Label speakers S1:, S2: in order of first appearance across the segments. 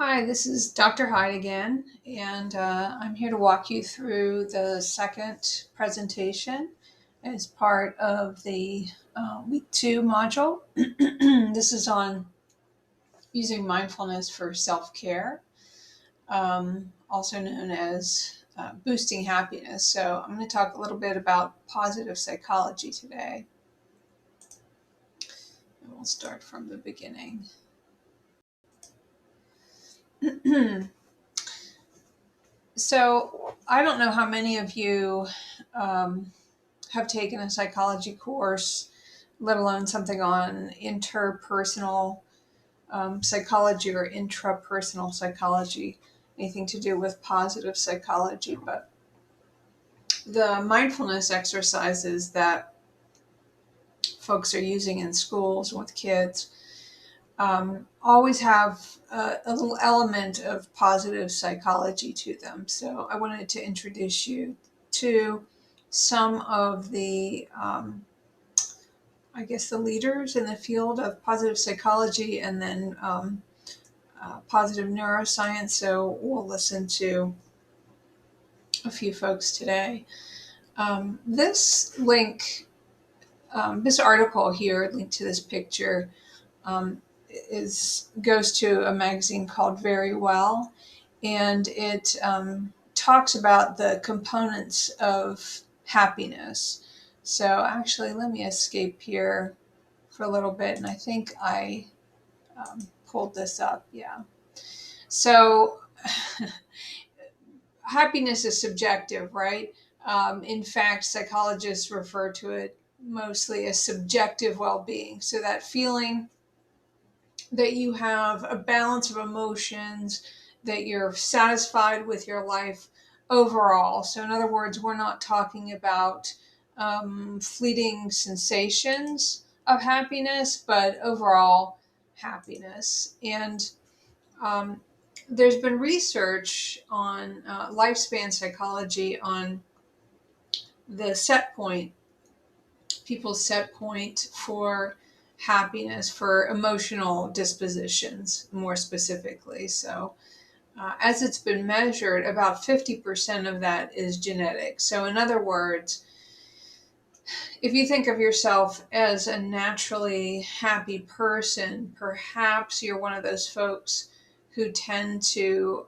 S1: Hi, this is Dr. Hyde again, and I'm here to walk you through the second presentation as part of the week 2 module. This is on using mindfulness for self care, also known as boosting happiness. So, I'm going to talk a little bit about positive psychology today, and we'll start from the beginning. So, I don't know how many of you have taken a psychology course, let alone something on interpersonal psychology or intrapersonal psychology, anything to do with positive psychology. But the mindfulness exercises that folks are using in schools with kids always have a little element of positive psychology to them. So I wanted to introduce you to some of the the leaders in the field of positive psychology and then positive neuroscience. So we'll listen to a few folks today. This link, this article here, linked to this picture, goes to a magazine called Very Well, and it talks about the components of happiness. So actually, let me escape here for a little bit, and I think I pulled this up. Yeah. So happiness is subjective, right? In fact, psychologists refer to it mostly as subjective well-being. So that feeling that you have a balance of emotions, that you're satisfied with your life overall. So in other words, we're not talking about fleeting sensations of happiness, but overall happiness. And um, there's been research on lifespan psychology on the set point, people's set point for happiness, for emotional dispositions, more specifically. So, as it's been measured, about 50% of that is genetic. So, in other words, if you think of yourself as a naturally happy person, perhaps you're one of those folks who tend to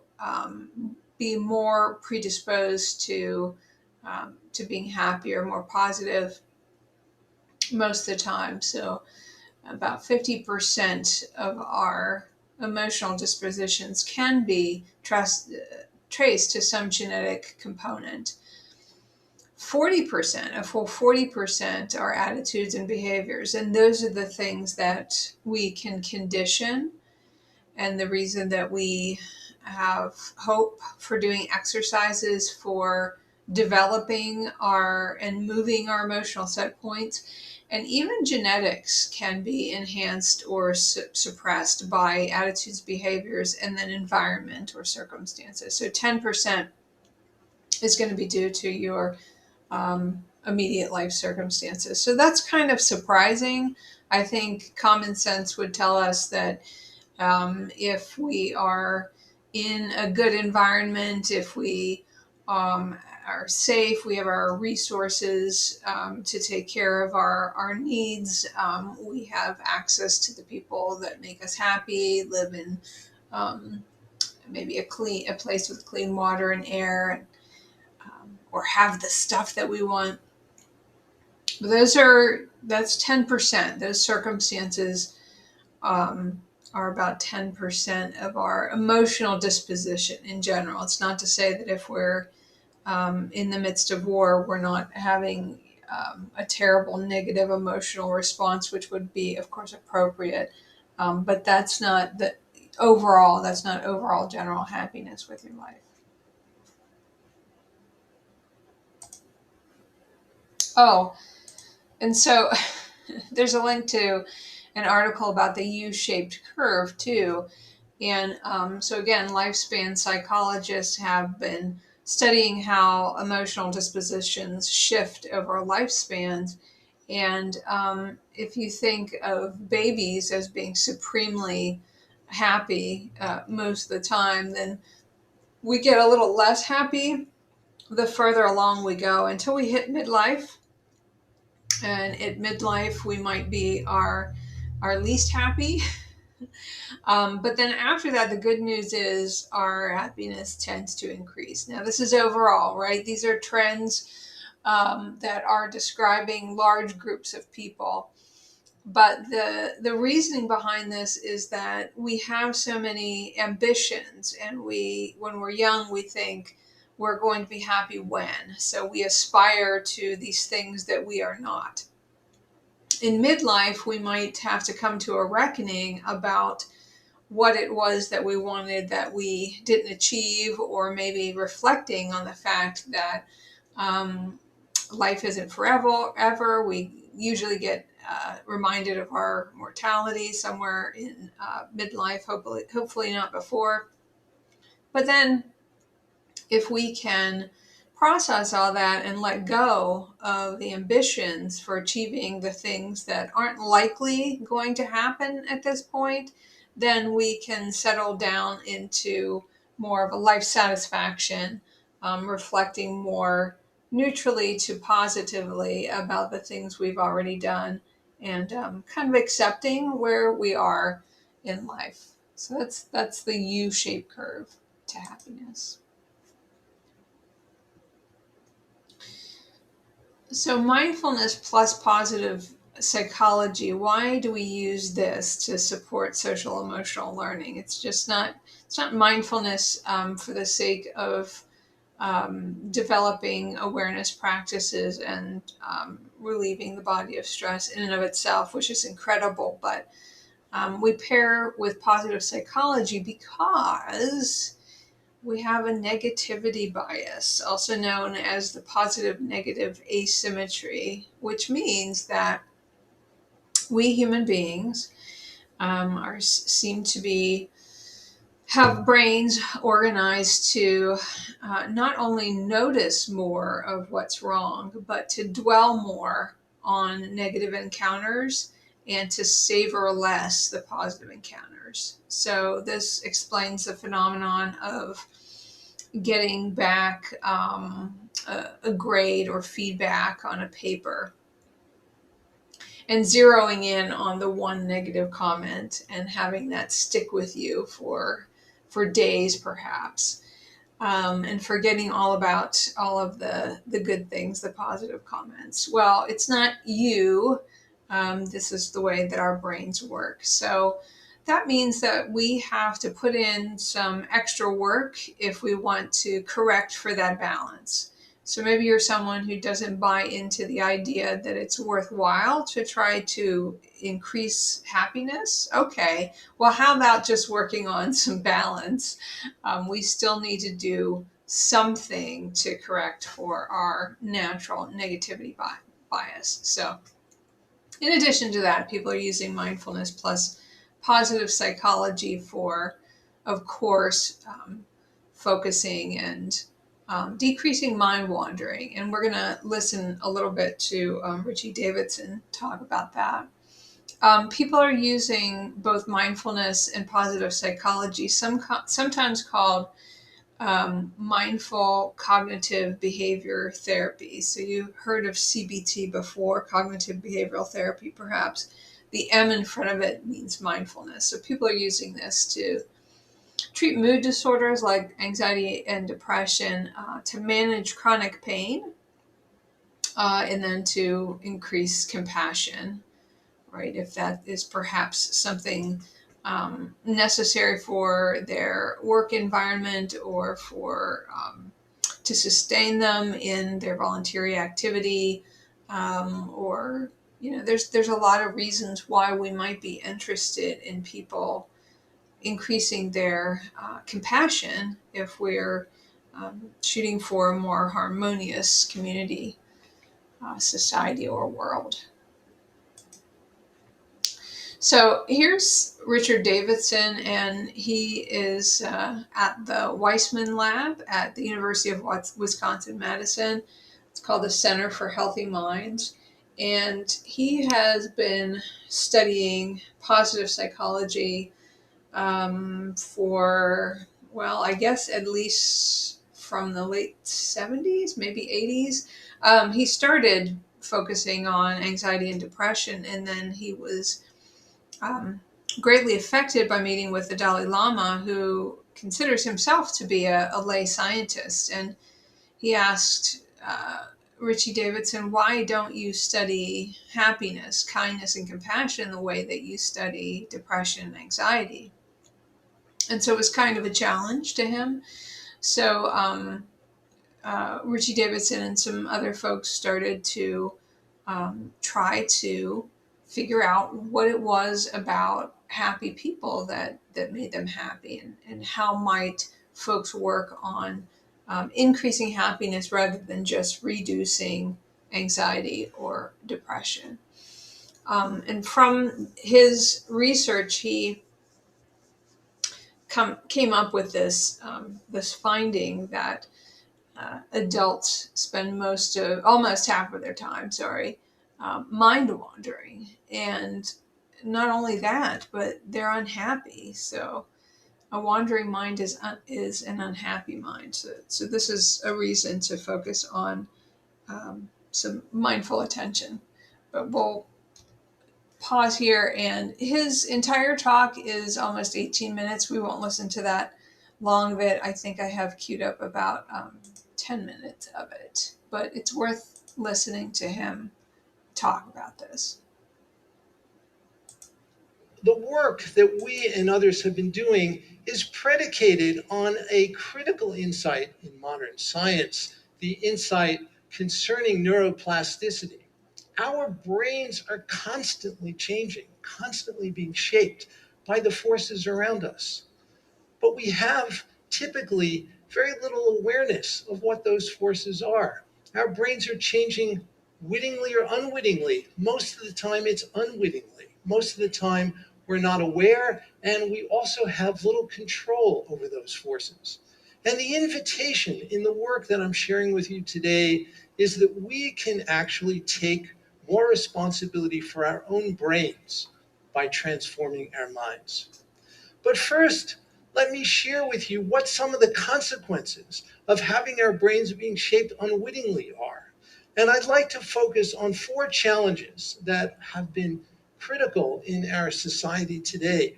S1: be more predisposed to being happy or more positive most of the time. So, about 50% of our emotional dispositions can be traced to some genetic component. 40%, a full 40% are attitudes and behaviors. And those are the things that we can condition. And the reason that we have hope for doing exercises for developing our and moving our emotional set points. And even genetics can be enhanced or suppressed by attitudes, behaviors, and then environment or circumstances. So 10% is going to be due to your immediate life circumstances. So that's kind of surprising. I think common sense would tell us that if we are in a good environment, if we are safe, we have our resources to take care of our needs, we have access to the people that make us happy, live in maybe a place with clean water and air, or have the stuff that we want. But that's 10%. Those circumstances are about 10% of our emotional disposition in general. It's not to say that if we're in the midst of war, we're not having a terrible negative emotional response, which would be, of course, appropriate. But that's not overall general happiness with your life. Oh, and so there's a link to an article about the U-shaped curve too. And so again, lifespan psychologists have been studying how emotional dispositions shift over lifespans. And if you think of babies as being supremely happy most of the time, then we get a little less happy the further along we go until we hit midlife. And at midlife, we might be our least happy. But then after that, the good news is our happiness tends to increase. Now, this is overall, right? These are trends that are describing large groups of people. But the reasoning behind this is that we have so many ambitions, and when we're young, we think we're going to be happy when. So we aspire to these things that we are not. In midlife, we might have to come to a reckoning about what it was that we wanted that we didn't achieve, or maybe reflecting on the fact that um, life isn't forever. Ever. We usually get reminded of our mortality somewhere in midlife, hopefully not before. But then if we can process all that and let go of the ambitions for achieving the things that aren't likely going to happen at this point, then we can settle down into more of a life satisfaction, reflecting more neutrally to positively about the things we've already done, and kind of accepting where we are in life. So that's the U-shaped curve to happiness. So, mindfulness plus positive psychology, why do we use this to support social emotional learning? It's not mindfulness for the sake of developing awareness practices and relieving the body of stress in and of itself, which is incredible. But we pair with positive psychology because we have a negativity bias, also known as the positive negative asymmetry, which means that we human beings seem to be have brains organized to not only notice more of what's wrong, but to dwell more on negative encounters and to savor less the positive encounters. So this explains the phenomenon of getting back a grade or feedback on a paper and zeroing in on the one negative comment and having that stick with you for days perhaps, and forgetting all about all of the good things, the positive comments. Well, it's not you. This is the way that our brains work. So that means that we have to put in some extra work if we want to correct for that balance. So maybe you're someone who doesn't buy into the idea that it's worthwhile to try to increase happiness. Okay, well, how about just working on some balance? We still need to do something to correct for our natural negativity bias. So in addition to that, people are using mindfulness plus positive psychology for, of course, focusing and decreasing mind wandering. And we're going to listen a little bit to Richie Davidson talk about that. People are using both mindfulness and positive psychology, sometimes called mindful cognitive behavior therapy. So you've heard of CBT before, cognitive behavioral therapy, perhaps. The M in front of it means mindfulness. So people are using this to treat mood disorders like anxiety and depression, to manage chronic pain, and then to increase compassion, right? If that is perhaps something necessary for their work environment or for to sustain them in their voluntary activity, or there's a lot of reasons why we might be interested in people increasing their compassion if we're shooting for a more harmonious community, society, or world. So here's Richard Davidson, and he is at the Weissman Lab at the University of Wisconsin-Madison. It's called the Center for Healthy Minds. And he has been studying positive psychology for, well, I guess at least from the late 70s, maybe 80s. He started focusing on anxiety and depression, and then he was um, greatly affected by meeting with the Dalai Lama, who considers himself to be a lay scientist. And he asked Richie Davidson, why don't you study happiness, kindness, and compassion the way that you study depression and anxiety? And so it was kind of a challenge to him. So Richie Davidson and some other folks started to try to figure out what it was about happy people that made them happy, and how might folks work on increasing happiness rather than just reducing anxiety or depression. And from his research, he came up with this finding that adults spend almost half of their time, mind wandering. And not only that, but they're unhappy. So a wandering mind is an unhappy mind. So this is a reason to focus on some mindful attention. But we'll pause here, and his entire talk is almost 18 minutes. We won't listen to that long of it. I think I have queued up about 10 minutes of it, but it's worth listening to him talk about this.
S2: The work that we and others have been doing is predicated on a critical insight in modern science, the insight concerning neuroplasticity. Our brains are constantly changing, constantly being shaped by the forces around us. But we have typically very little awareness of what those forces are. Our brains are changing wittingly or unwittingly. Most of the time, it's unwittingly. Most of the time, we're not aware, and we also have little control over those forces. And the invitation in the work that I'm sharing with you today is that we can actually take more responsibility for our own brains by transforming our minds. But first, let me share with you what some of the consequences of having our brains being shaped unwittingly are. And I'd like to focus on four challenges that have been critical in our society today.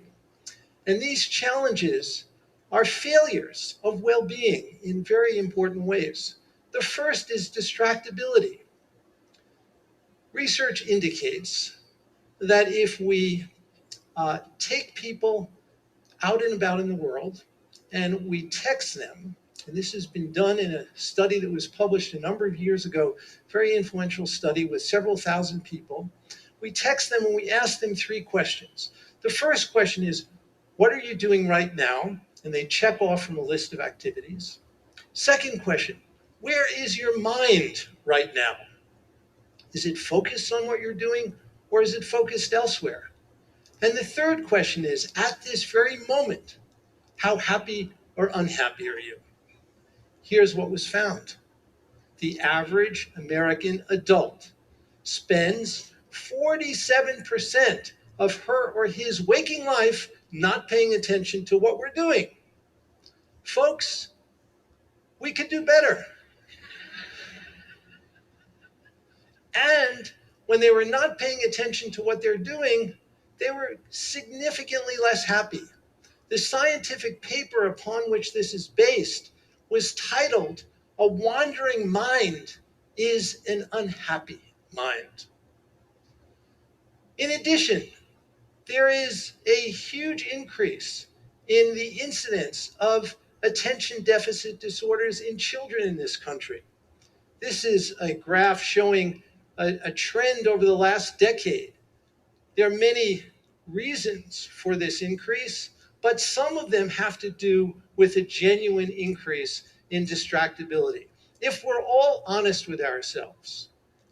S2: And these challenges are failures of well being in very important ways. The first is distractibility. Research indicates that if we take people out and about in the world and we text them, and this has been done in a study that was published a number of years ago, very influential study with several thousand people. We text them and we ask them three questions. The first question is, what are you doing right now? And they check off from a list of activities. Second question, where is your mind right now? Is it focused on what you're doing, or is it focused elsewhere? And the third question is, at this very moment, how happy or unhappy are you? Here's what was found. The average American adult spends 47% of her or his waking life not paying attention to what we're doing. Folks, we could do better. And when they were not paying attention to what they're doing, they were significantly less happy. The scientific paper upon which this is based was titled, "A Wandering Mind is an Unhappy Mind." In addition, there is a huge increase in the incidence of attention deficit disorders in children in this country. This is a graph showing a trend over the last decade. There are many reasons for this increase, but some of them have to do with a genuine increase in distractibility. If we're all honest with ourselves,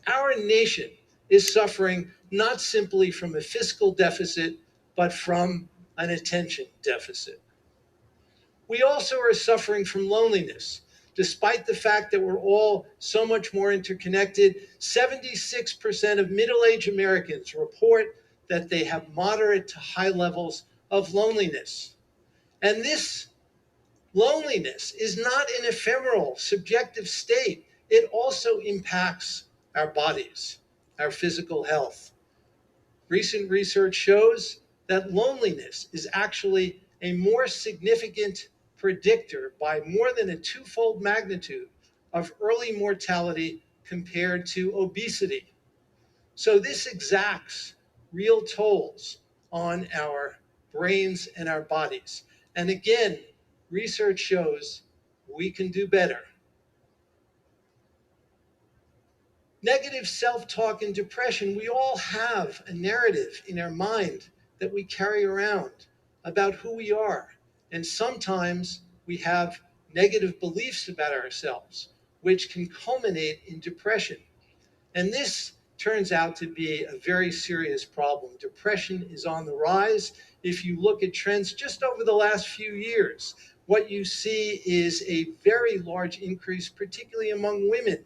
S2: our nation is suffering not simply from a fiscal deficit, but from an attention deficit. We also are suffering from loneliness. Despite the fact that we're all so much more interconnected, 76% of middle aged Americans report that they have moderate to high levels of loneliness. And this loneliness is not an ephemeral, subjective state. It also impacts our bodies, our physical health. Recent research shows that loneliness is actually a more significant predictor by more than a twofold magnitude of early mortality compared to obesity. So this exacts real tolls on our brains and our bodies. And again, research shows we can do better. Negative self talk and depression, we all have a narrative in our mind that we carry around about who we are. And sometimes we have negative beliefs about ourselves, which can culminate in depression. And this turns out to be a very serious problem. Depression is on the rise. If you look at trends just over the last few years, what you see is a very large increase, particularly among women.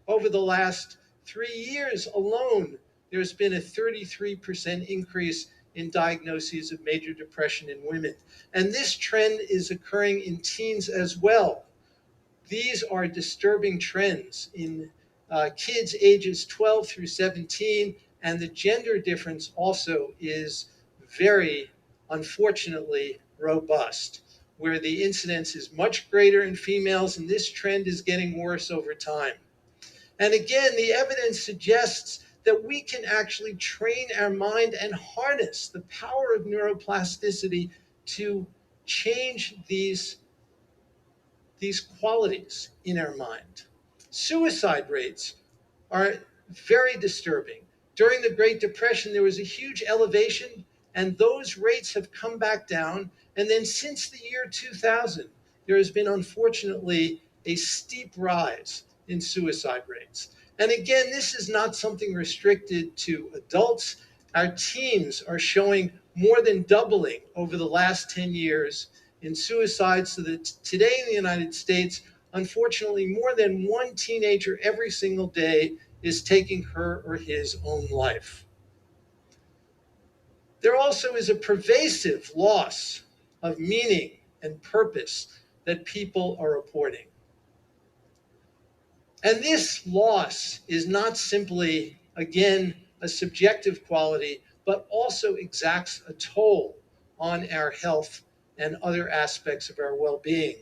S2: Over the last 3 years alone, there's been a 33% increase in diagnoses of major depression in women. And this trend is occurring in teens as well. These are disturbing trends in kids ages 12 through 17, and the gender difference also is very, unfortunately, robust, where the incidence is much greater in females, and this trend is getting worse over time. And again, the evidence suggests that we can actually train our mind and harness the power of neuroplasticity to change these qualities in our mind. Suicide rates are very disturbing. During the Great Depression, there was a huge elevation, and those rates have come back down. And then since the year 2000, there has been, unfortunately, a steep rise in suicide rates. And again, this is not something restricted to adults. Our teens are showing more than doubling over the last 10 years in suicide, so that today in the United States, unfortunately, more than one teenager every single day is taking her or his own life. There also is a pervasive loss of meaning and purpose that people are reporting. And this loss is not simply, again, a subjective quality, but also exacts a toll on our health and other aspects of our well being.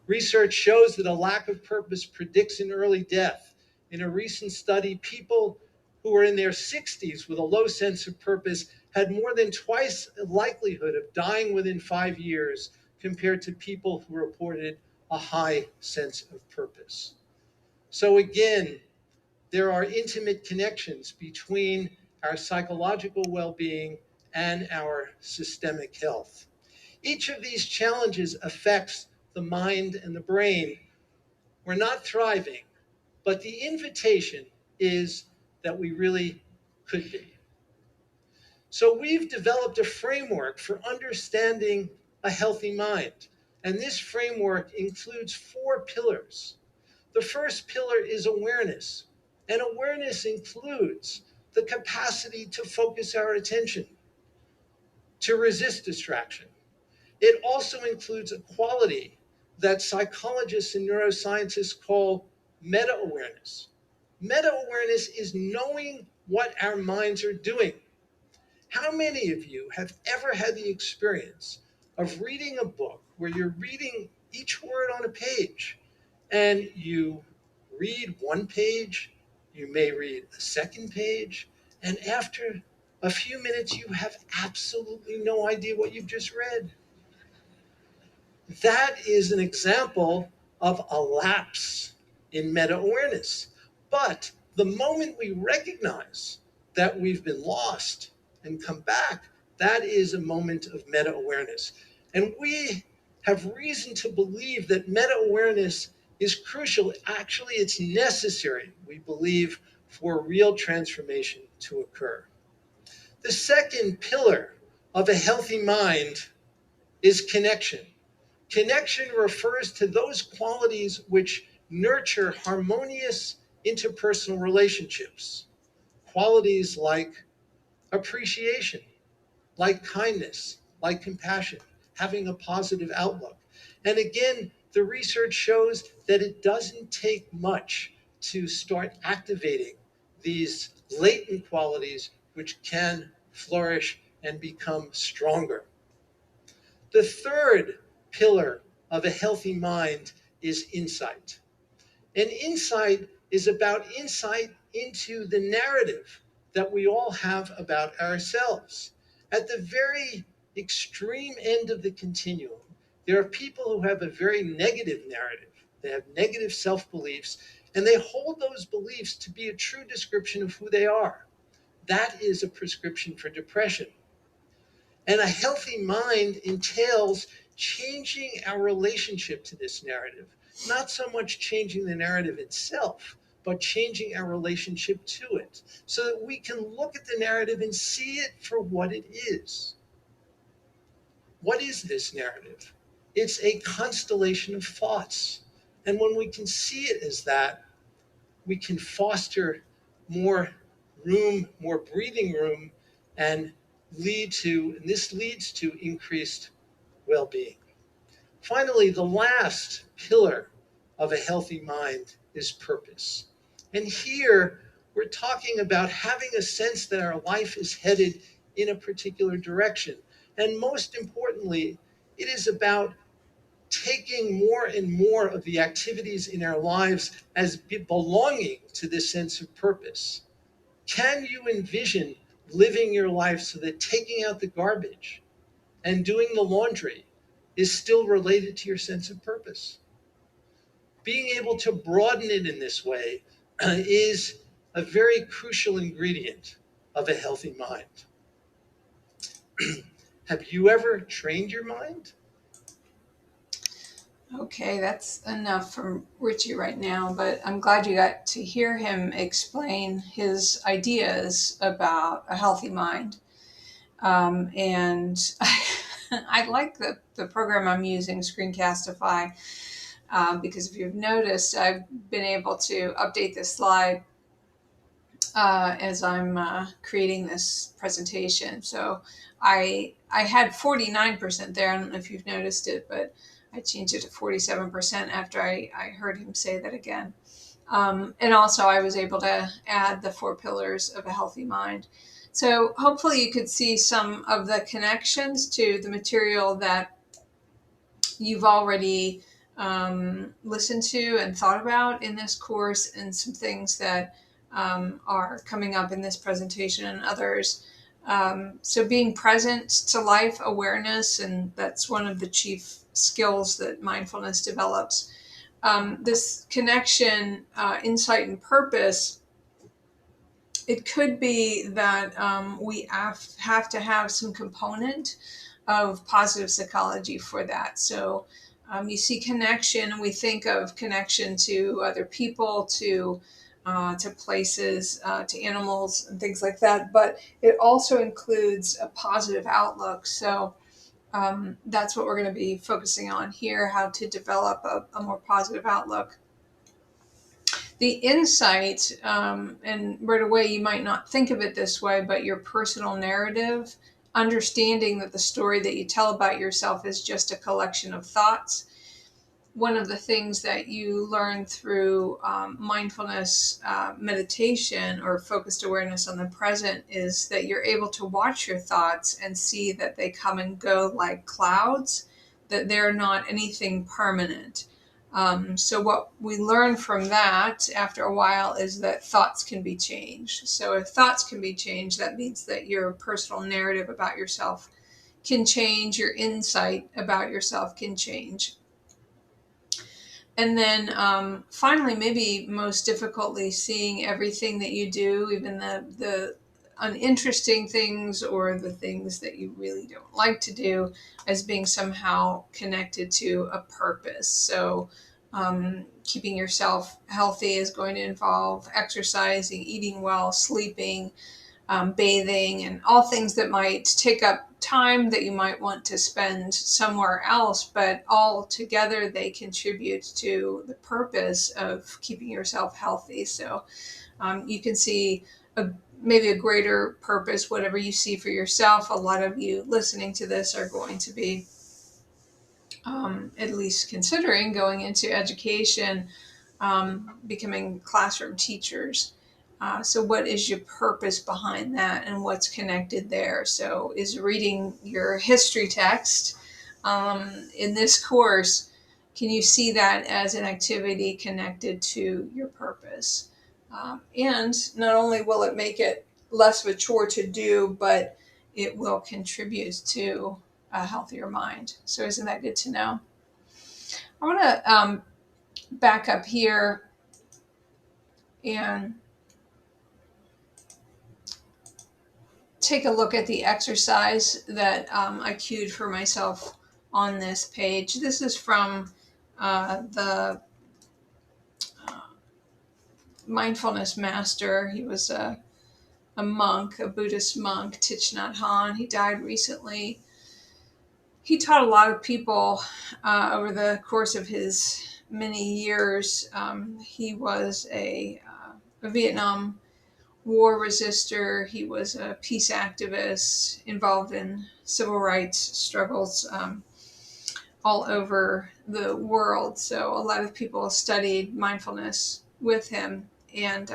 S2: Research shows that a lack of purpose predicts an early death. In a recent study, people who were in their 60s with a low sense of purpose had more than twice the likelihood of dying within 5 years compared to people who reported a high sense of purpose. So, again, there are intimate connections between our psychological well being and our systemic health. Each of these challenges affects the mind and the brain. We're not thriving, but the invitation is that we really could be. So we've developed a framework for understanding a healthy mind. And this framework includes 4 pillars. The first pillar is awareness. And awareness includes the capacity to focus our attention, to resist distraction. It also includes a quality that psychologists and neuroscientists call meta awareness. Meta awareness is knowing what our minds are doing. How many of you have ever had the experience of reading a book where you're reading each word on a page and you read one page, you may read a second page, and after a few minutes, you have absolutely no idea what you've just read? That is an example of a lapse in meta awareness. But the moment we recognize that we've been lost and come back, that is a moment of meta awareness. And we have reason to believe that meta awareness is crucial. Actually, it's necessary, we believe, for real transformation to occur. The second pillar of a healthy mind is connection. Connection refers to those qualities which nurture harmonious interpersonal relationships. Qualities like appreciation, like kindness, like compassion. having a positive outlook. And again, the research shows that it doesn't take much to start activating these latent qualities which can flourish and become stronger. The third pillar of a healthy mind is insight. And insight is about insight into the narrative that we all have about ourselves. At the very extreme end of the continuum, there are people who have a very negative narrative. They have negative self beliefs, and they hold those beliefs to be a true description of who they are. That is a prescription for depression. And a healthy mind entails changing our relationship to this narrative, not so much changing the narrative itself, but changing our relationship to it so that we can look at the narrative and see it for what it is. What is this narrative? It's a constellation of thoughts. And when we can see it as that, we can foster more room, more breathing room, and and this leads to increased well being. Finally, the last pillar of a healthy mind is purpose. And here we're talking about having a sense that our life is headed in a particular direction. And most importantly, it is about taking more and more of the activities in our lives as belonging to this sense of purpose. Can you envision living your life so that taking out the garbage and doing the laundry is still related to your sense of purpose? Being able to broaden it in this way is a very crucial ingredient of a healthy mind. Have you ever trained your mind?
S1: Okay, that's enough from Richie right now, but I'm glad you got to hear him explain his ideas about a healthy mind. And I like the program I'm using, Screencastify, because if you've noticed, I've been able to update this slide as I'm creating this presentation. So I had 49% there. I don't know if you've noticed it, but I changed it to 47% after I heard him say that again. And also, I was able to add the 4 pillars of a healthy mind. So hopefully, you could see some of the connections to the material that you've already listened to and thought about in this course, and some things that are coming up in this presentation and others. So being present to life awareness, and that's one of the chief skills that mindfulness develops. This connection, insight, and purpose, it could be that we have to have some component of positive psychology for that. So you see connection, and we think of connection to other people, to places, to animals, and things like that. But it also includes a positive outlook. So that's what we're going to be focusing on here: how to develop a more positive outlook. The insight, and right away you might not think of it this way, but your personal narrative, understanding that the story that you tell about yourself is just a collection of thoughts. One of the things that you learn through mindfulness meditation or focused awareness on the present is that you're able to watch your thoughts and see that they come and go like clouds, that they're not anything permanent. So what we learn from that after a while is that thoughts can be changed. So if thoughts can be changed, that means that your personal narrative about yourself can change, your insight about yourself can change. And then finally, maybe most difficultly, seeing everything that you do, even the uninteresting things or the things that you really don't like to do, as being somehow connected to a purpose. So keeping yourself healthy is going to involve exercising, eating well, sleeping, bathing, and all things that might take up time that you might want to spend somewhere else, but all together they contribute to the purpose of keeping yourself healthy. So you can see maybe a greater purpose, whatever you see for yourself. A lot of you listening to this are going to be at least considering going into education, becoming classroom teachers. So, what is your purpose behind that, and what's connected there? So, is reading your history text in this course, can you see that as an activity connected to your purpose? And not only will it make it less of a chore to do, but it will contribute to a healthier mind. So, isn't that good to know? I want to back up here and take a look at the exercise that I cued for myself on this page. This is from the mindfulness master. He was a monk, a Buddhist monk, Thich Nhat Hanh. He died recently. He taught a lot of people over the course of his many years. He was a Vietnam War resistor. He was a peace activist involved in civil rights struggles all over the world. So a lot of people studied mindfulness with him, and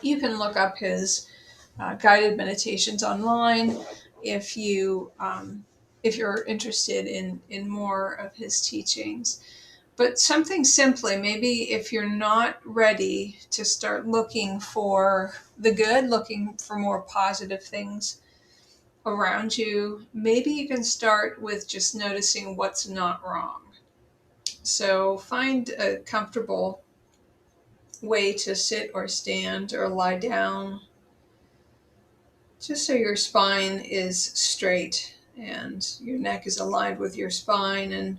S1: you can look up his guided meditations online if you're interested in more of his teachings. But something simply, maybe if you're not ready to start looking for the good, looking for more positive things around you, maybe you can start with just noticing what's not wrong. So find a comfortable way to sit or stand or lie down, just so your spine is straight and your neck is aligned with your spine, and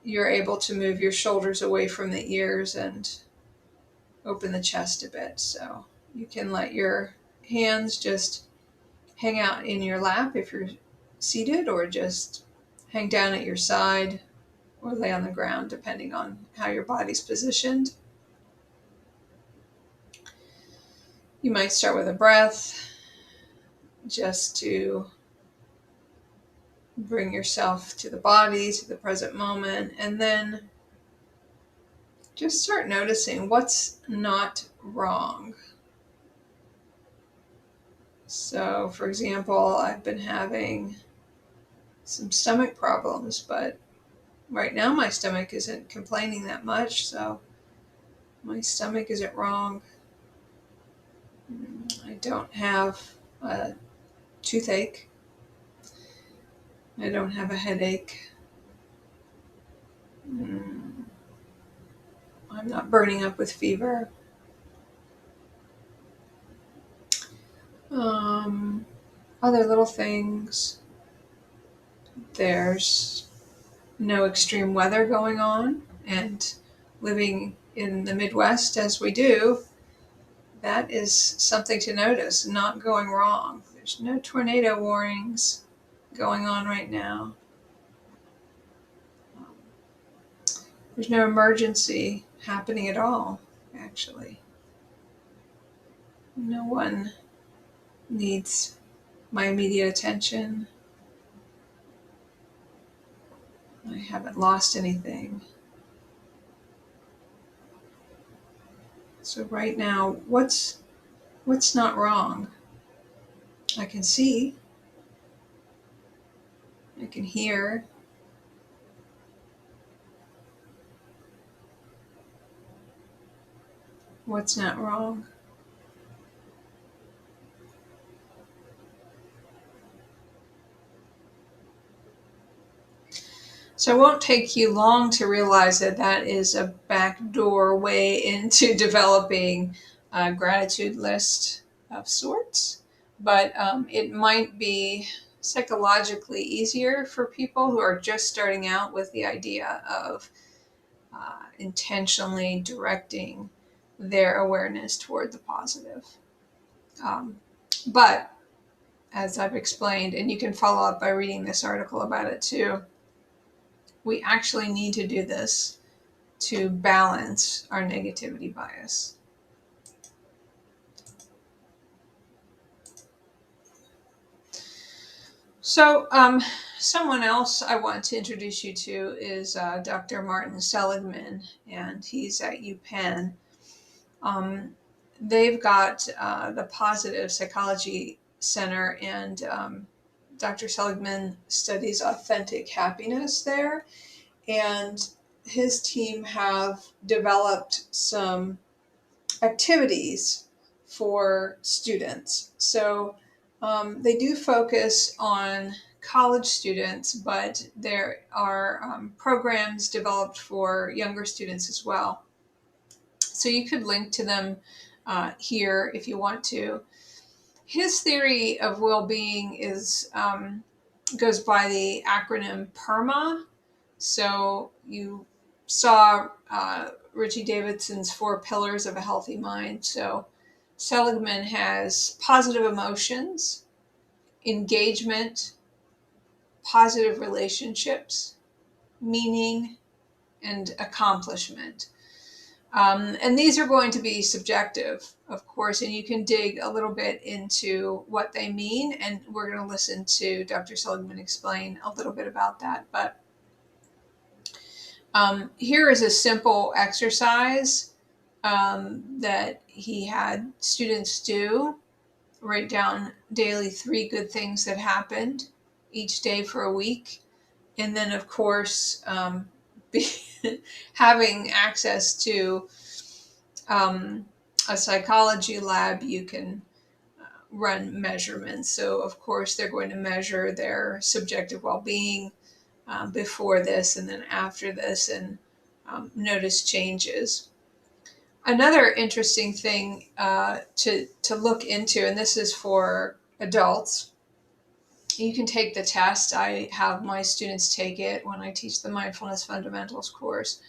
S1: you're able to move your shoulders away from the ears and open the chest a bit. So you can let your hands just hang out in your lap if you're seated, or just hang down at your side or lay on the ground, depending on how your body's positioned. You might start with a breath just to bring yourself to the body, to the present moment, and then just start noticing what's not wrong. So, for example, I've been having some stomach problems, but right now my stomach isn't complaining that much, so my stomach isn't wrong. I don't have a toothache. I don't have a headache. I'm not burning up with fever. Um, Other little things. There's no extreme weather going on, and living in the Midwest as we do, that is something to notice, not going wrong. There's no tornado warnings going on right now. There's no emergency happening at all, actually. No one needs my immediate attention. I haven't lost anything. So right now, what's not wrong? I can see, I can hear. What's not wrong? So it won't take you long to realize that that is a backdoor way into developing a gratitude list of sorts. But it might be psychologically easier for people who are just starting out with the idea of intentionally directing their awareness toward the positive. Um, but as I've explained, and you can follow up by reading this article about it too, we actually need to do this to balance our negativity bias. So Someone else I want to introduce you to is Dr. Martin Seligman, and he's at UPenn. Um, they've got the Positive Psychology Center, and Dr. Seligman studies authentic happiness there. And his team have developed some activities for students. So they do focus on college students, but there are programs developed for younger students as well. So you could link to them here if you want to. His theory of well-being is goes by the acronym PERMA. So you saw Richie Davidson's Four Pillars of a Healthy Mind. So Seligman has positive emotions, engagement, positive relationships, meaning, and accomplishment. And these are going to be subjective, of course, and you can dig a little bit into what they mean. And we're going to listen to Dr. Seligman explain a little bit about that. But here is a simple exercise that he had students do. Write down daily 3 good things that happened each day for a week. And then, of course, be, having access to a psychology lab, you can run measurements. So, of course, they're going to measure their subjective well being before this and then after this, and notice changes. Another interesting thing to look into, and this is for adults, you can take the test. I have my students take it when I teach the Mindfulness Fundamentals course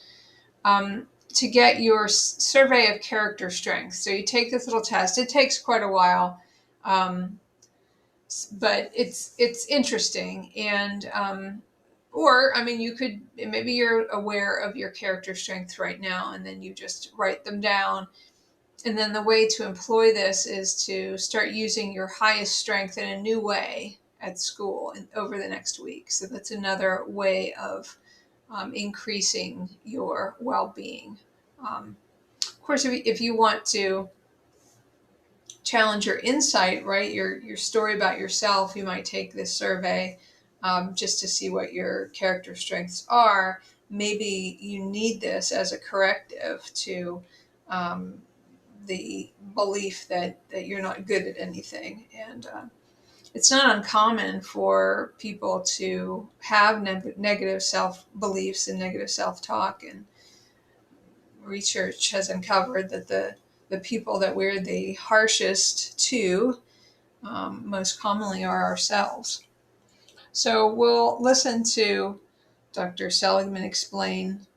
S1: to get your survey of character strength. So you take this little test. It takes quite a while, um, but it's interesting. And or I mean, you could maybe you're aware of your character strengths right now, and then you just write them down. And then the way to employ this is to start using your highest strength in a new way at school and over the next week. So that's another way of increasing your well-being. Of course, if you want to challenge your insight, right, your story about yourself, you might take this survey just to see what your character strengths are. Maybe you need this as a corrective to the belief that you're not good at anything. And it's not uncommon for people to have negative self beliefs and negative self talk. And research has uncovered that the people that we're the harshest to most commonly are ourselves. So we'll listen to Dr. Seligman explain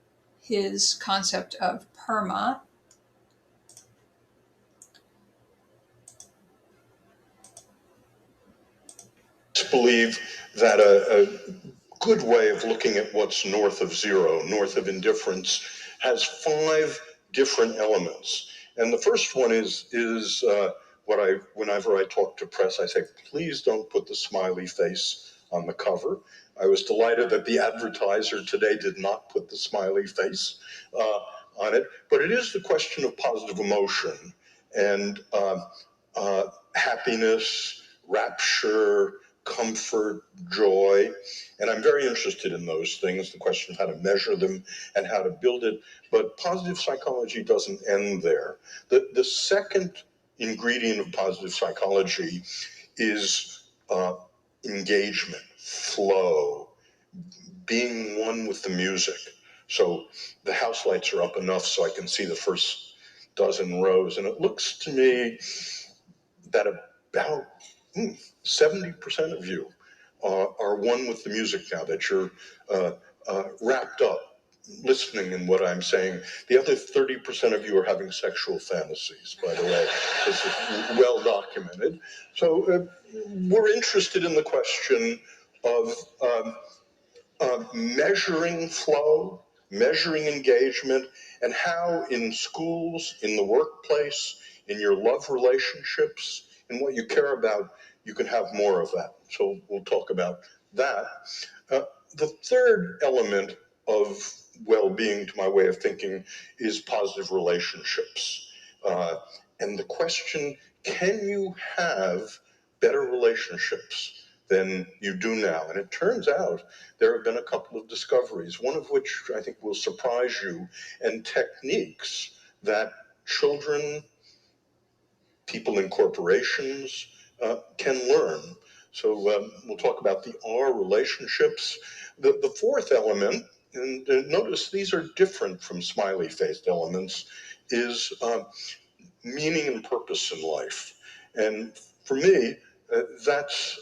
S1: his concept of PERMA.
S3: Believe that a good way of looking at what's north of zero, north of indifference, has 5 different elements. And the first one is whenever I talk to press, I say, please don't put the smiley face on the cover. I was delighted that the advertiser today did not put the smiley face on it, but it is the question of positive emotion and happiness, rapture, comfort, joy. And I'm very interested in those things, the question of how to measure them and how to build it. But positive psychology doesn't end there. The second ingredient of positive psychology is engagement, flow, being one with the music. So the house lights are up enough so I can see the first dozen rows. And it looks to me that about 70% of you are one with the music now, that you're wrapped up listening in what I'm saying. The other 30% of you are having sexual fantasies, by the way. This is well documented. So we're interested in the question of measuring flow, measuring engagement, and how in schools, in the workplace, in your love relationships, in what you care about, you can have more of that. So we'll talk about that. Uh, the third element of well-being, to my way of thinking, is positive relationships. Uh, and the question, can you have better relationships than you do now? And it turns out there have been a couple of discoveries, one of which I think will surprise you, and techniques that children, people in corporations can learn. So we'll talk about the R relationships. The fourth element, and notice these are different from smiley-faced elements, is meaning and purpose in life. And for me, that's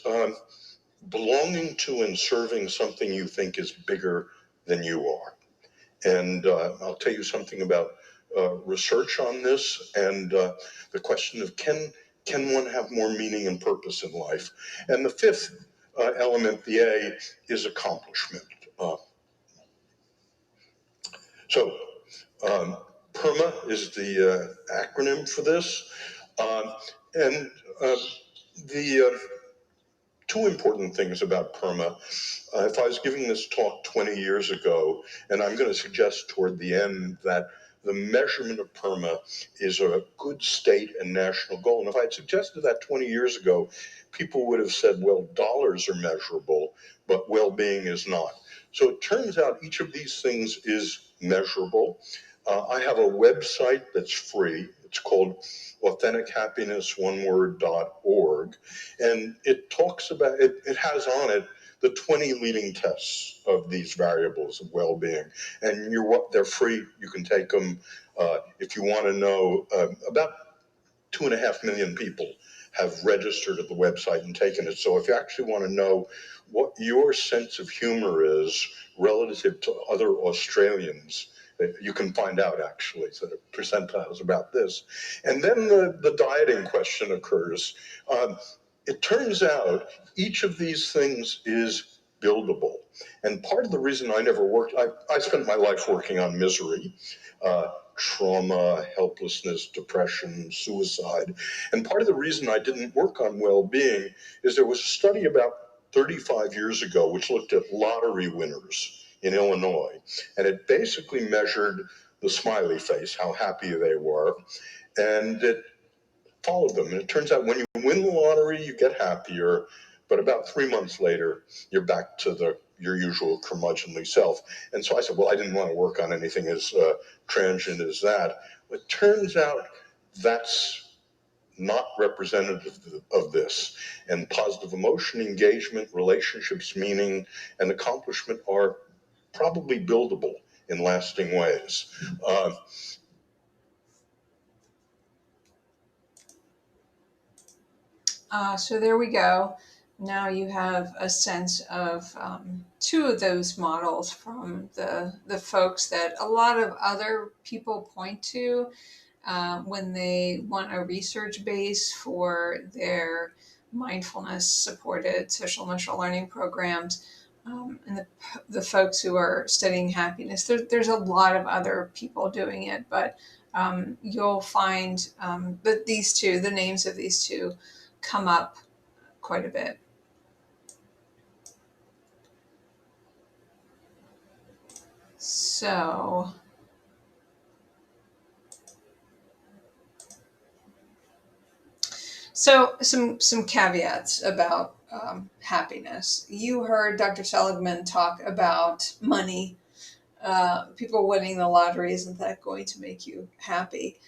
S3: belonging to and serving something you think is bigger than you are. And I'll tell you something about research on this and the question of can one have more meaning and purpose in life? And the fifth element, the A, is accomplishment. Uh, so um, PERMA is the acronym for this. And the two important things about PERMA. If I was giving this talk 20 years ago, and I'm going to suggest toward the end that the measurement of PERMA is a good state and national goal. And if I had suggested that 20 years ago, people would have said, well, dollars are measurable, but well-being is not. So it turns out each of these things is measurable. I have a website that's free. It's called AuthenticHappiness.org. And it talks about, it has on it the 20 leading tests of these variables of well-being. And they're free. You can take them if you want to know. About 2.5 million people have registered at the website and taken it. So if you actually want to know what your sense of humor is relative to other Australians, you can find out actually, so the percentiles about this. And then the dieting question occurs. It turns out each of these things is buildable. And part of the reason I never worked, I spent my life working on misery, trauma, helplessness, depression, suicide. And part of the reason I didn't work on well-being is there was a study about 35 years ago which looked at lottery winners in Illinois. And it basically measured the smiley face, how happy they were. And it followed them. And it turns out when you win the lottery, you get happier. But about 3 months later, you're back to your usual curmudgeonly self. And so I said, well, I didn't want to work on anything as transient as that. It turns out that's not representative of this. And positive emotion, engagement, relationships, meaning, and accomplishment are probably buildable in lasting ways.
S1: So there we go. Now you have a sense of two of those models from the folks that a lot of other people point to when they want a research base for their mindfulness supported social emotional learning programs. And the folks who are studying happiness, there's a lot of other people doing it, but you'll find that these two, the names of these two, come up quite a bit. So, some caveats about happiness. You heard Dr. Seligman talk about money. People winning the lottery, isn't that going to make you happy?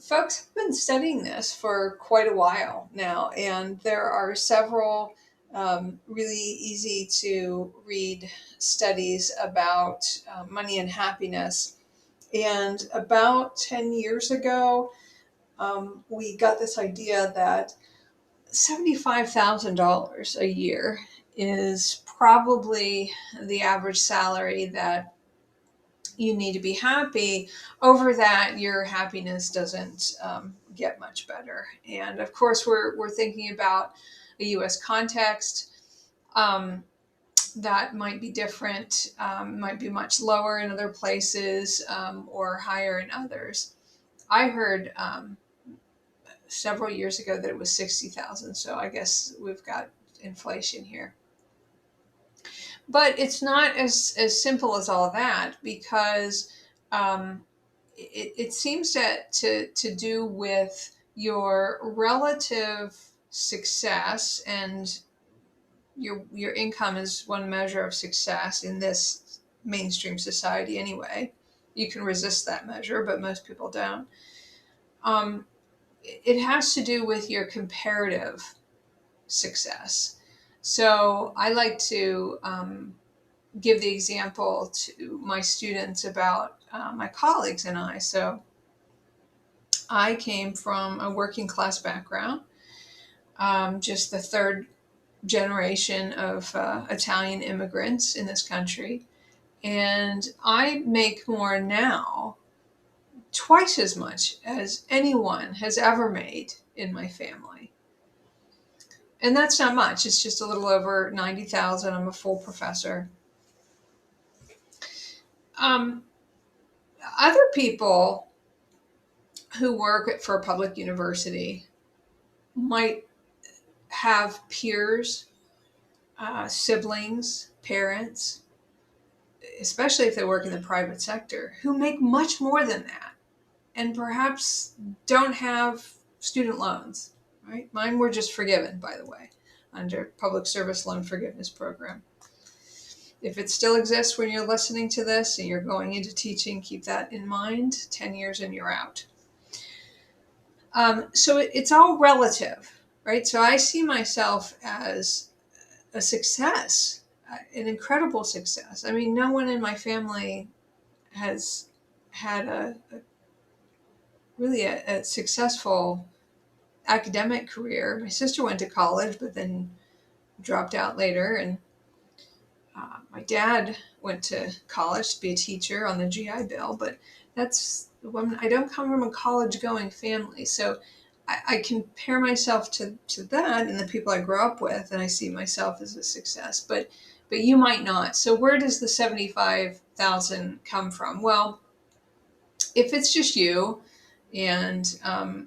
S1: Folks have been studying this for quite a while now, and there are several really easy to read studies about money and happiness. And about 10 years ago, we got this idea that $75,000 a year is probably the average salary that you need to be happy. Over that, your happiness doesn't get much better. And of course, we're thinking about a US context. That might be different, might be much lower in other places or higher in others. I heard several years ago that it was 60,000. So I guess we've got inflation here. But it's not as simple as all that, because it seems to do with your relative success, and your income is one measure of success in this mainstream society anyway. You can resist that measure, but most people don't. It has to do with your comparative success. So I like to give the example to my students about my colleagues and I. So I came from a working class background, just the third generation of Italian immigrants in this country. And I make more now, twice as much as anyone has ever made in my family. And that's not much. It's just a little over 90,000. I'm a full professor. Um, Other people who work for a public university might have peers, siblings, parents, especially if they work in the private sector, who make much more than that and perhaps don't have student loans, right? Mine were just forgiven, by the way, under Public Service Loan Forgiveness Program. If it still exists when you're listening to this and you're going into teaching, keep that in mind. 10 years and you're out. So it's all relative, right? So I see myself as a success, an incredible success. I mean, no one in my family has had really a successful academic career. My sister went to college, but then dropped out later, and my dad went to college to be a teacher on the GI Bill. But that's when I don't come from a college-going family, so I compare myself to that and the people I grew up with, and I see myself as a success. But you might not. So where does the 75,000 come from? Well, if it's just you, and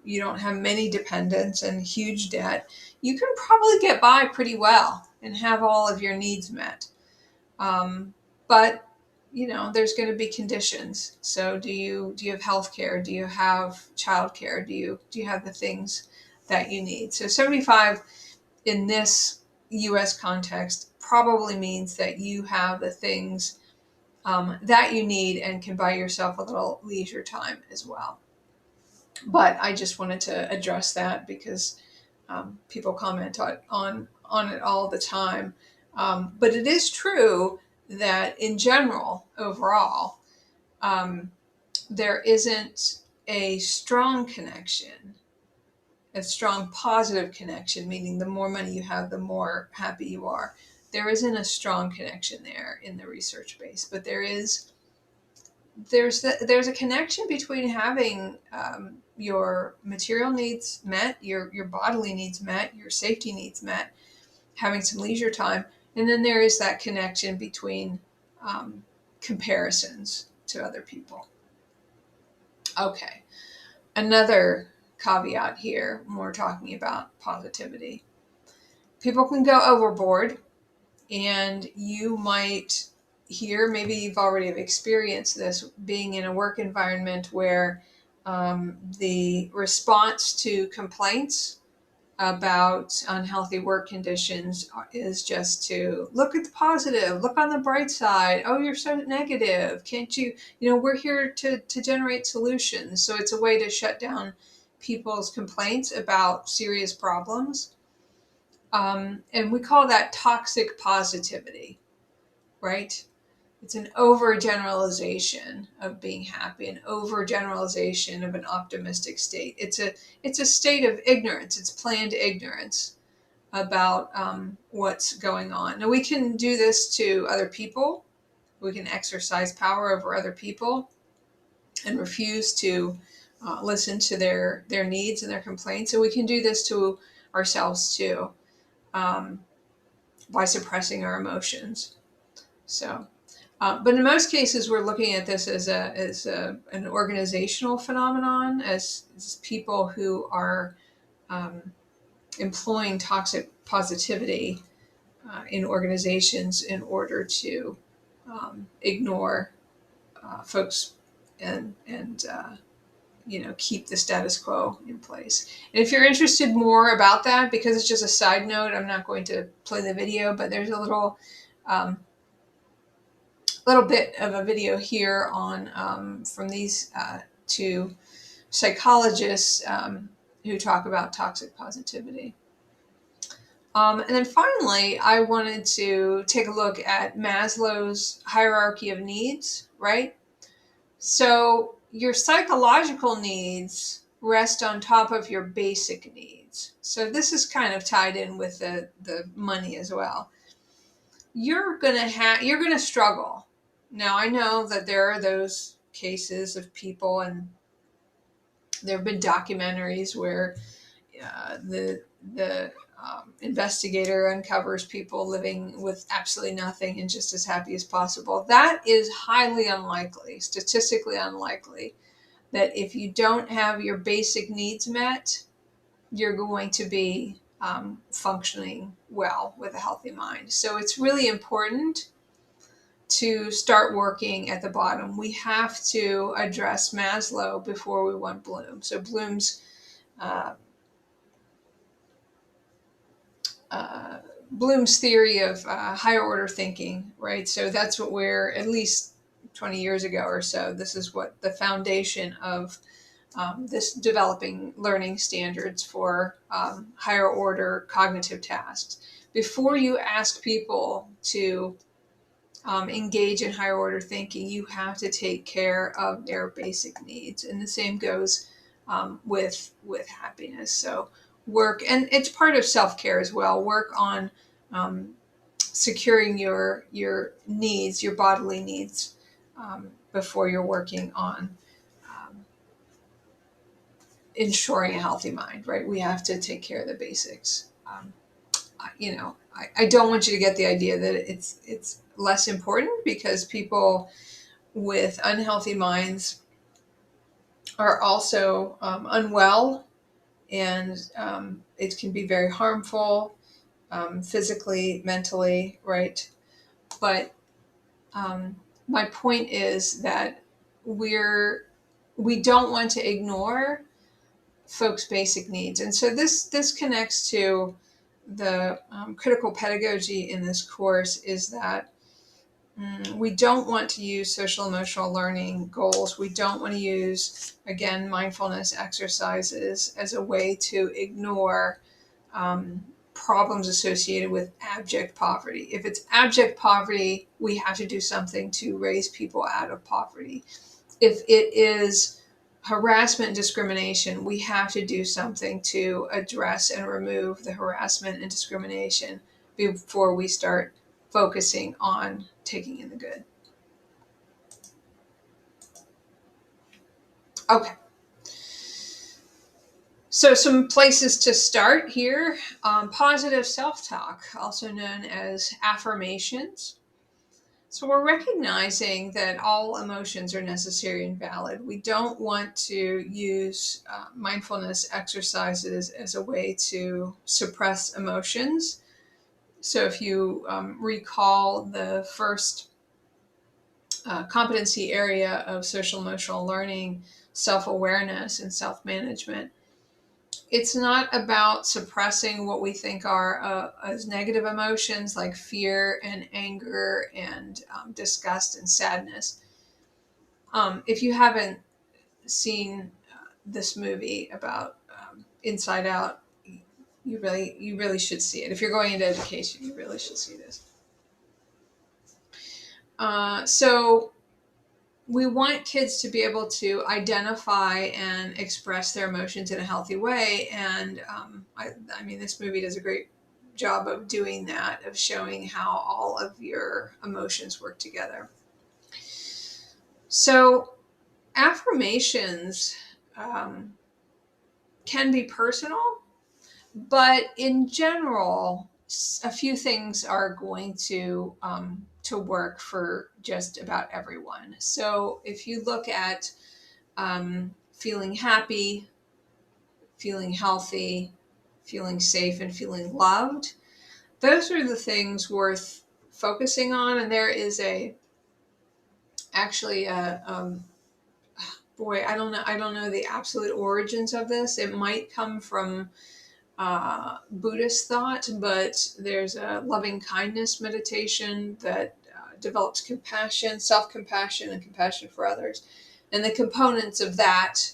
S1: you don't have many dependents and huge debt, you can probably get by pretty well and have all of your needs met. But there's going to be conditions. So do you have health care? Do you have childcare? Do you have the things that you need? So 75 in this US context probably means that you have the things that you need and can buy yourself a little leisure time as well. But I just wanted to address that because people comment on it all the time. But it is true that in general, overall, um, there isn't a strong connection, a strong positive connection, meaning the more money you have, the more happy you are. There isn't a strong connection there in the research base, but there's a connection between having your material needs met, your bodily needs met, your safety needs met, having some leisure time, and then there is that connection between comparisons to other people. Okay, another caveat here when we're talking about positivity. People can go overboard, and you might hear, maybe you've already experienced this, being in a work environment where the response to complaints about unhealthy work conditions is just to look at the positive, look on the bright side. Oh, you're so negative. Can't you, we're here to generate solutions. So it's a way to shut down people's complaints about serious problems. And we call that toxic positivity, right? It's an overgeneralization of being happy, an overgeneralization of an optimistic state. It's a state of ignorance. It's planned ignorance about what's going on. Now, we can do this to other people. We can exercise power over other people and refuse to listen to their needs and their complaints. And we can do this to ourselves too, by suppressing our emotions. So, but in most cases, we're looking at this as an organizational phenomenon, as people who are employing toxic positivity in organizations in order to ignore folks and keep the status quo in place. And if you're interested more about that, because it's just a side note, I'm not going to play the video, but there's a little bit of a video here on from these two psychologists who talk about toxic positivity. And then finally, I wanted to take a look at Maslow's hierarchy of needs, right? So your psychological needs rest on top of your basic needs. So this is kind of tied in with the money as well. You're gonna struggle. Now I know that there are those cases of people, and there have been documentaries where the investigator uncovers people living with absolutely nothing and just as happy as possible. That is highly unlikely, statistically unlikely, that if you don't have your basic needs met, you're going to be functioning well with a healthy mind. So it's really important to start working at the bottom. We have to address Maslow before we want Bloom. So uh, Bloom's theory of higher order thinking, right? So that's what we're, at least 20 years ago or so, this is what the foundation of this developing learning standards for higher order cognitive tasks. Before you ask people to engage in higher order thinking, you have to take care of their basic needs, and the same goes with happiness. So work, and it's part of self care as well. Work on securing your needs, your bodily needs, before you're working on ensuring a healthy mind. Right? We have to take care of the basics. I don't want you to get the idea that it's less important, because people with unhealthy minds are also unwell, and it can be very harmful physically, mentally, right? But my point is that we don't want to ignore folks' basic needs, and so this connects to the critical pedagogy in this course, is that we don't want to use social emotional learning goals. We don't want to use, again, mindfulness exercises as a way to ignore problems associated with abject poverty. If it's abject poverty, we have to do something to raise people out of poverty. If it is harassment and discrimination, we have to do something to address and remove the harassment and discrimination before we start focusing on taking in the good. Okay. So some places to start here. Positive self-talk, also known as affirmations. So we're recognizing that all emotions are necessary and valid. We don't want to use mindfulness exercises as a way to suppress emotions. So if you recall the first competency area of social emotional learning, self-awareness and self-management, it's not about suppressing what we think are as negative emotions like fear and anger and disgust and sadness. If you haven't seen this movie about Inside Out, you really should see it. If you're going into education, you really should see this. So we want kids to be able to identify and express their emotions in a healthy way. And I mean, this movie does a great job of doing that, of showing how all of your emotions work together. So affirmations can be personal, but in general, a few things are going to work for just about everyone. So if you look at feeling happy, feeling healthy, feeling safe, and feeling loved, those are the things worth focusing on. And there is actually a boy, I don't know the absolute origins of this. It might come from Buddhist thought, but there's a loving kindness meditation that develops compassion, self-compassion, and compassion for others. And the components of that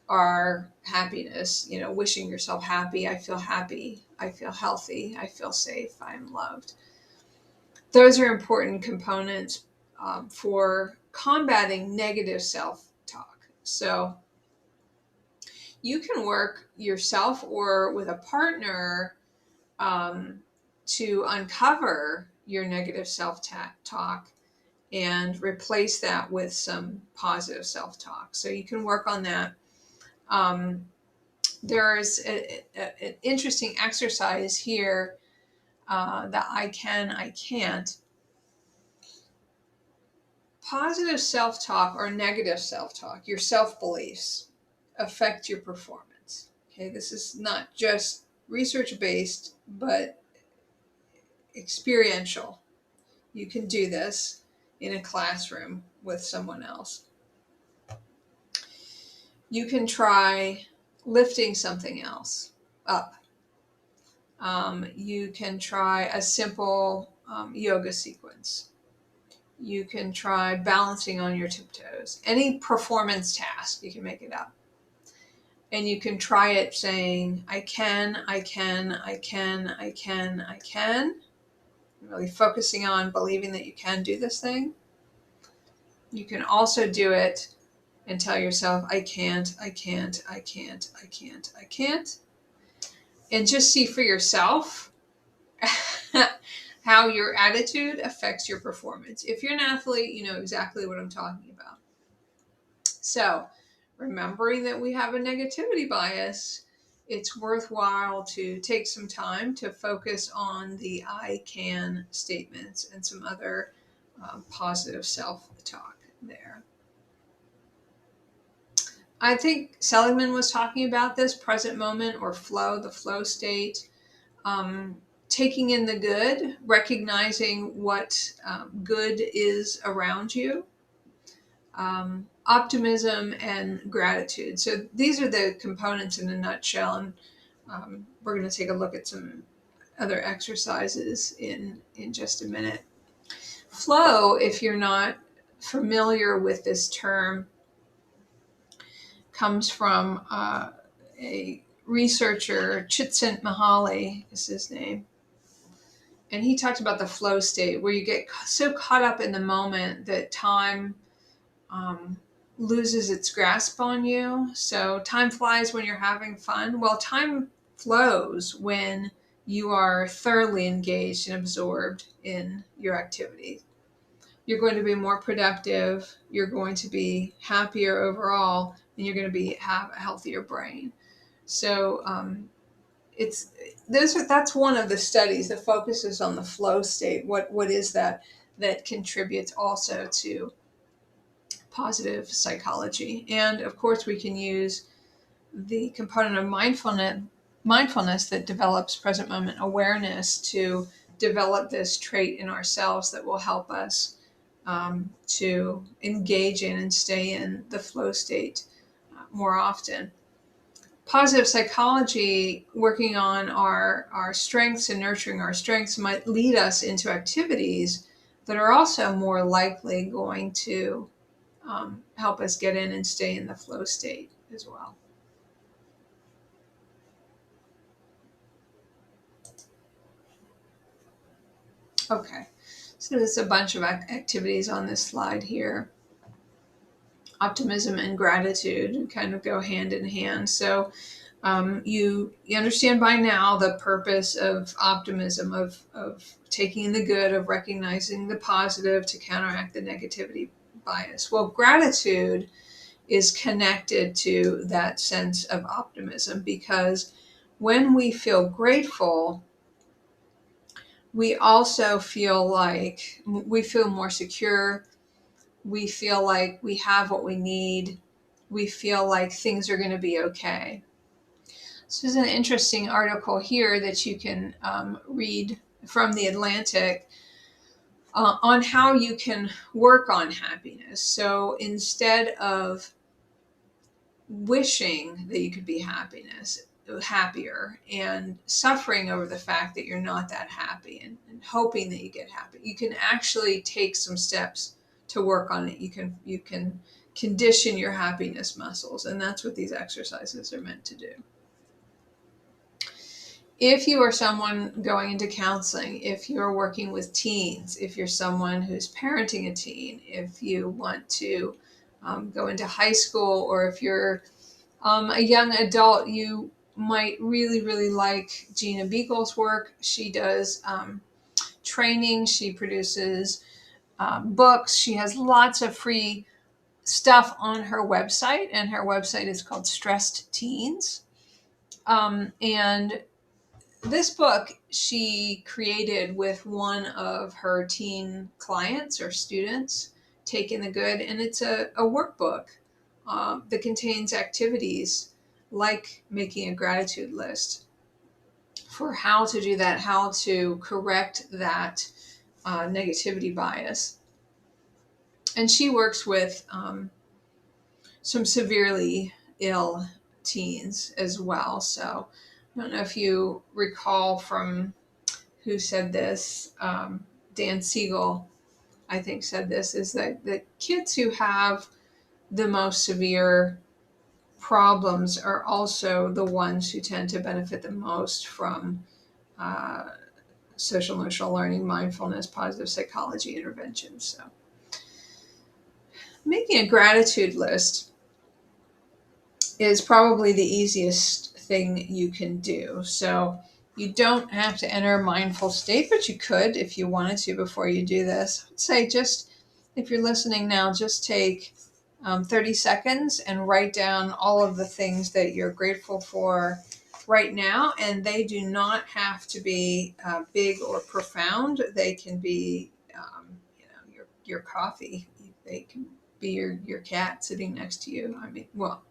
S1: are happiness, wishing yourself happy, I feel healthy, I feel safe, I'm loved. Those are important components for combating negative self-talk. So you can work yourself or with a partner to uncover your negative self-talk and replace that with some positive self-talk. So you can work on that. There's an interesting exercise here, that I can't. Positive self-talk or negative self-talk, your self-beliefs, affect your performance. Okay, this is not just research-based, but experiential. You can do this in a classroom with someone else. You can try lifting something else up. You can try a simple yoga sequence. You can try balancing on your tiptoes. Any performance task, you can make it up. And you can try it saying, I can, I can, I can, I can, I can. Really focusing on believing that you can do this thing. You can also do it and tell yourself, I can't, I can't, I can't, I can't, I can't. And just see for yourself how your attitude affects your performance. If you're an athlete, you know exactly what I'm talking about. So, remembering that we have a negativity bias, it's worthwhile to take some time to focus on the I can statements and some other positive self talk there. I think Seligman was talking about this present moment or flow, the flow state. Taking in the good, recognizing what good is around you, optimism, and gratitude. So these are the components in a nutshell. And we're going to take a look at some other exercises in just a minute. Flow, if you're not familiar with this term, comes from a researcher, Csikszentmihalyi is his name. And he talked about the flow state where you get so caught up in the moment that time loses its grasp on you. So time flies when you're having fun. Well, time flows when you are thoroughly engaged and absorbed in your activity. You're going to be more productive. You're going to be happier overall, and you're going to have a healthier brain. So that's one of the studies that focuses on the flow state. What is that contributes also to positive psychology? And of course, we can use the component of mindfulness that develops present moment awareness to develop this trait in ourselves that will help us to engage in and stay in the flow state more often. Positive psychology, working on our strengths and nurturing our strengths, might lead us into activities that are also more likely going to help us get in and stay in the flow state as well. Okay, so there's a bunch of activities on this slide here. Optimism and gratitude kind of go hand in hand. So you understand by now the purpose of optimism, of taking the good, of recognizing the positive to counteract the negativity bias. Well, gratitude is connected to that sense of optimism because when we feel grateful, we also feel like we feel more secure. We feel like we have what we need. We feel like things are going to be okay. So there's an interesting article here that you can read from The Atlantic on how you can work on happiness. So instead of wishing that you could be happier and suffering over the fact that you're not that happy and hoping that you get happy, you can actually take some steps to work on it. You can condition your happiness muscles, and that's what these exercises are meant to do. If you are someone going into counseling, if you're working with teens, if you're someone who's parenting a teen, if you want to go into high school, or if you're a young adult, you might really, really like Gina Beagle's work. She does training, she produces books, she has lots of free stuff on her website, and her website is called Stressed Teens. And this book she created with one of her teen clients or students, Taking the Good, and it's a workbook that contains activities like making a gratitude list for how to do that, how to correct that negativity bias. And she works with some severely ill teens as well. So I don't know if you recall from who said this, Dan Siegel, I think, said this, is that the kids who have the most severe problems are also the ones who tend to benefit the most from uh, social emotional learning, mindfulness, positive psychology interventions. So, making a gratitude list is probably the easiest thing you can do. So, you don't have to enter a mindful state, but you could if you wanted to before you do this. I'd say just, if you're listening now, just take 30 seconds and write down all of the things that you're grateful for right now. And they do not have to be big or profound. They can be, your coffee. They can be your cat sitting next to you. I mean, well,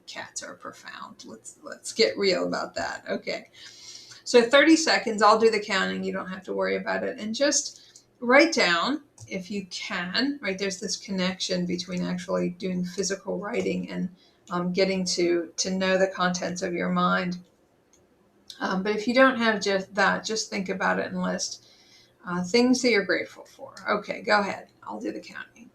S1: cats are profound. Let's get real about that. Okay. So 30 seconds, I'll do the counting. You don't have to worry about it. And just write down, if you can, right? There's this connection between actually doing physical writing and getting to know the contents of your mind. But if you don't have just that, just think about it and list things that you're grateful for. Okay, go ahead. I'll do the counting.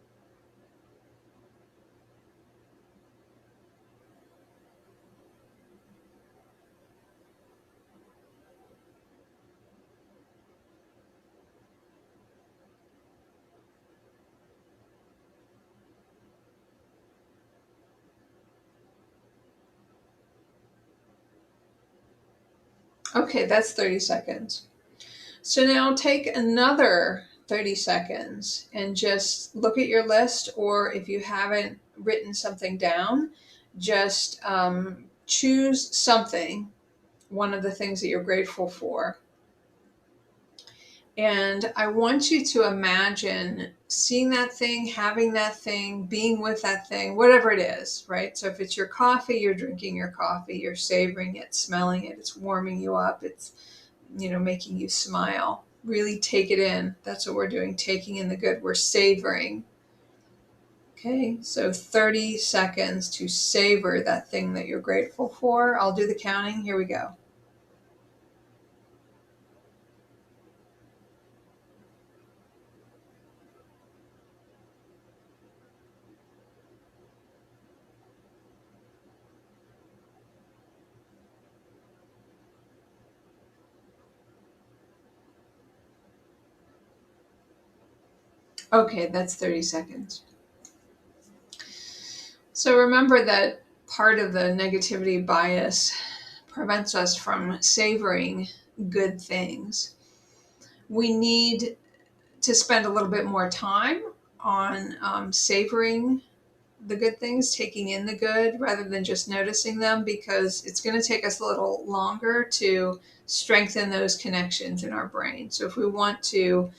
S1: Okay, that's 30 seconds. So now take another 30 seconds and just look at your list, or if you haven't written something down, just choose something, one of the things that you're grateful for. And I want you to imagine seeing that thing, having that thing, being with that thing, whatever it is, right? So if it's your coffee, you're drinking your coffee, you're savoring it, smelling it, it's warming you up, it's, making you smile. Really take it in. That's what we're doing, taking in the good. We're savoring. Okay, so 30 seconds to savor that thing that you're grateful for. I'll do the counting. Here we go. Okay, that's 30 seconds. So remember that part of the negativity bias prevents us from savoring good things. We need to spend a little bit more time on savoring the good things, taking in the good rather than just noticing them, because it's going to take us a little longer to strengthen those connections in our brain. So if we want to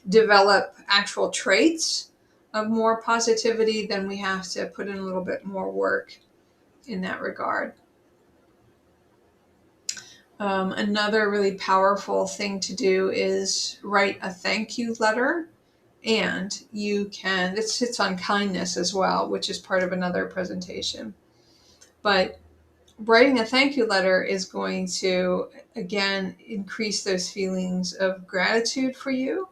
S1: develop actual traits of more positivity, then we have to put in a little bit more work in that regard. Another really powerful thing to do is write a thank you letter. And it sits on kindness as well, which is part of another presentation. But writing a thank you letter is going to, again, increase those feelings of gratitude for you.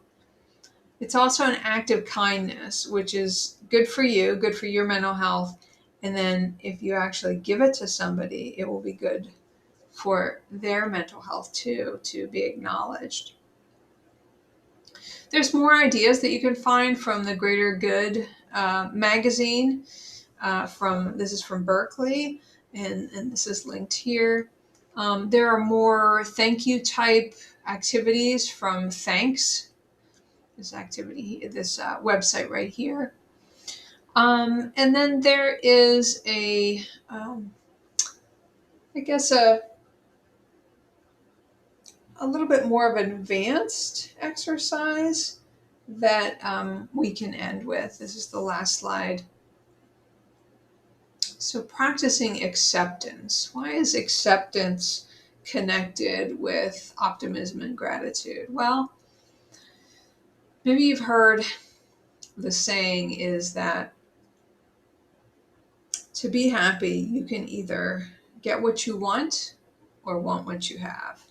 S1: It's also an act of kindness, which is good for you, good for your mental health. And then if you actually give it to somebody, it will be good for their mental health too, to be acknowledged. There's more ideas that you can find from the Greater Good magazine. This is from Berkeley, and this is linked here. There are more thank you type activities from Thanks. This website right here. And then there is I guess a little bit more of an advanced exercise that we can end with. This is the last slide. So practicing acceptance. Why is acceptance connected with optimism and gratitude? Well, maybe you've heard the saying is that to be happy, you can either get what you want or want what you have.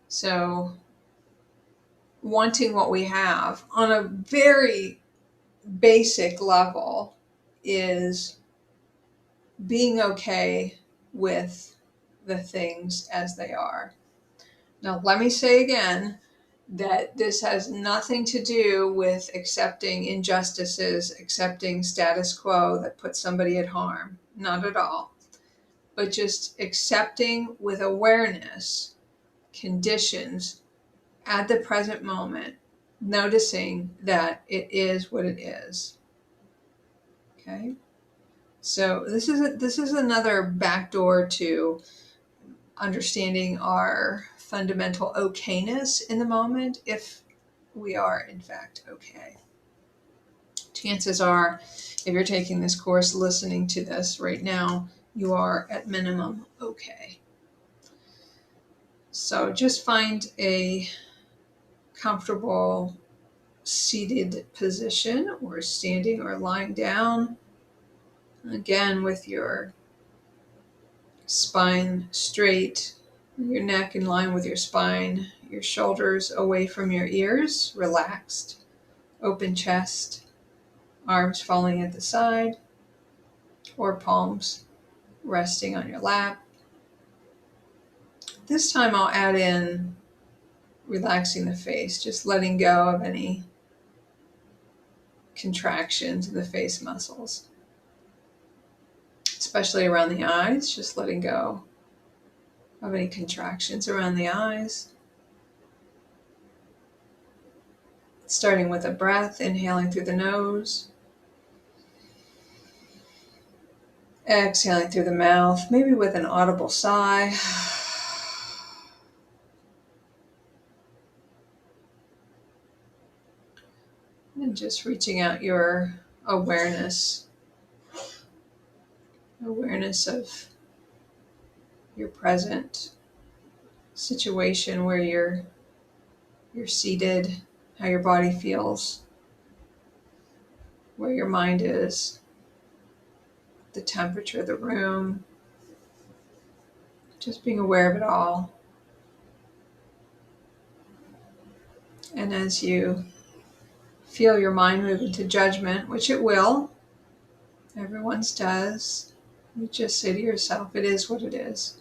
S1: So wanting what we have on a very basic level is being okay with the things as they are. Now, let me say again that this has nothing to do with accepting injustices, accepting status quo that puts somebody at harm. Not at all. But just accepting with awareness conditions at the present moment, noticing that it is what it is. Okay? So this is another backdoor to understanding our fundamental okayness in the moment, if we are in fact okay. Chances are, if you're taking this course, listening to this right now, you are at minimum okay. So just find a comfortable seated position, or standing or lying down, again with your spine straight, your neck in line with your spine, your shoulders away from your ears, relaxed, open chest, arms falling at the side, or palms resting on your lap. This time I'll add in relaxing the face, just letting go of any contractions in the face muscles, especially around the eyes, just letting go of any contractions around the eyes. Starting with a breath, inhaling through the nose, exhaling through the mouth, maybe with an audible sigh. And just reaching out your awareness of your present situation, where you're seated, how your body feels, where your mind is, the temperature of the room, just being aware of it all. And as you feel your mind move into judgment, which it will, everyone's does, you just say to yourself, it is what it is.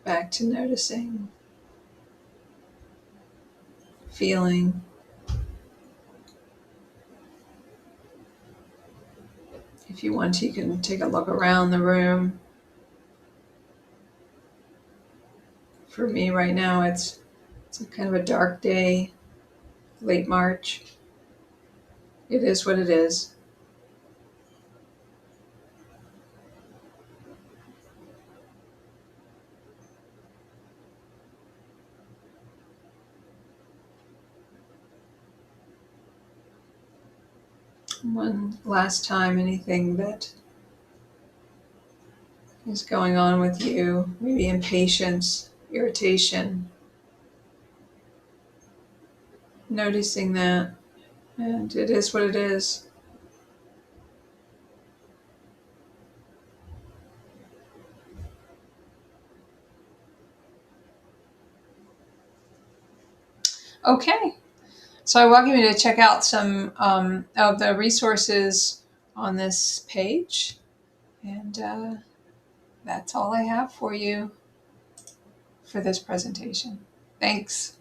S1: Back to noticing, feeling. If you want to, you can take a look around the room. For me right now, it's a kind of a dark day, late March. It is what it is. one last time, anything that is going on with you, maybe impatience, irritation, noticing that, and it is what it is. Okay, so I welcome you to check out some of the resources on this page, and that's all I have for you for this presentation. Thanks.